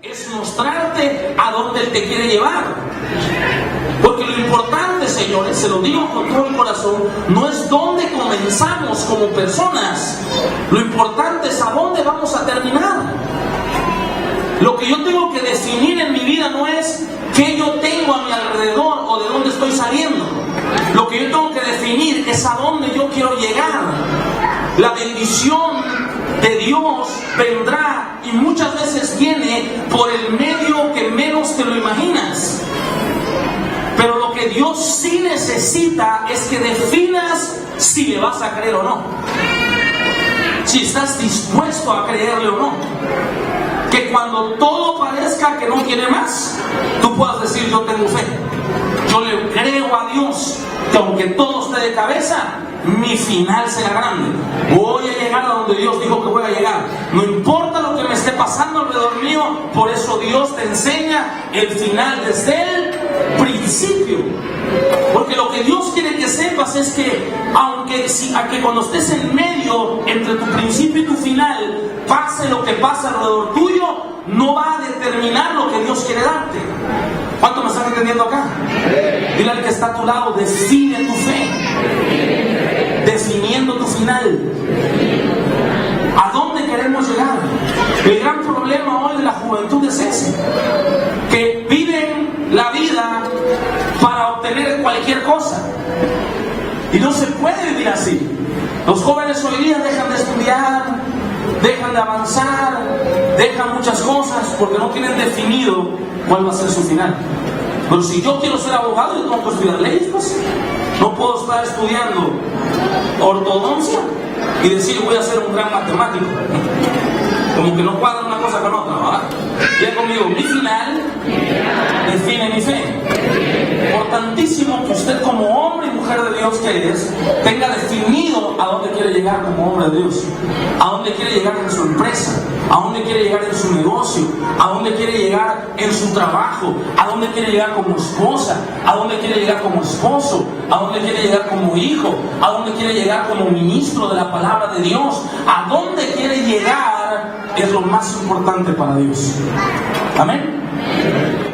Es mostrarte a dónde Él te quiere llevar. Porque lo importante, señores, se lo digo con todo el corazón, no es dónde comenzamos como personas. Lo importante es a dónde vamos a terminar. Lo que yo tengo que definir en mi vida no es qué yo tengo a mi alrededor o de dónde estoy saliendo. Lo que yo tengo que definir es a dónde yo quiero llegar. La bendición de Dios vendrá y muchas veces viene por el medio que menos te lo imaginas. Pero lo que Dios sí necesita es que definas si le vas a creer o no. Si estás dispuesto a creerle o no. Que cuando todo parezca que no tiene más, tú puedas decir: yo tengo fe. Yo le creo a Dios que aunque todo esté de cabeza, mi final será grande. Voy a llegar a donde Dios dijo que voy a llegar. No importa lo que me esté pasando alrededor mío. Por eso Dios te enseña el final desde el principio. Porque lo que Dios quiere que sepas es que aunque cuando estés en medio entre tu principio y tu final, pase lo que pase alrededor tuyo, no va a determinar lo que Dios quiere darte. ¿Cuánto me están entendiendo acá? Dile al que está a tu lado: define tu fe, definiendo tu final. ¿A dónde queremos llegar? El gran problema hoy de la juventud es ese: que viven la vida para obtener cualquier cosa. Y no se puede vivir así. Los jóvenes hoy día dejan de estudiar, dejan de avanzar, dejan muchas cosas porque no tienen definido cuál va a ser su final. Pero si yo quiero ser abogado, yo tengo que estudiar leyes, pues. No puedo estar estudiando ortodoncia y decir voy a ser un gran matemático. Como que no cuadra una cosa con otra, ¿verdad? Ya conmigo, mi final define mi fe. Importantísimo que usted, como hombre y mujer de Dios que es, tenga definido a dónde quiere llegar como hombre de Dios, a dónde quiere llegar en su empresa, a dónde quiere llegar en su negocio, a dónde quiere llegar en su trabajo, a dónde quiere llegar como esposa, a dónde quiere llegar como esposo, a dónde quiere llegar como hijo, a dónde quiere llegar como ministro de la palabra de Dios, a dónde quiere llegar es lo más importante para Dios. Amén.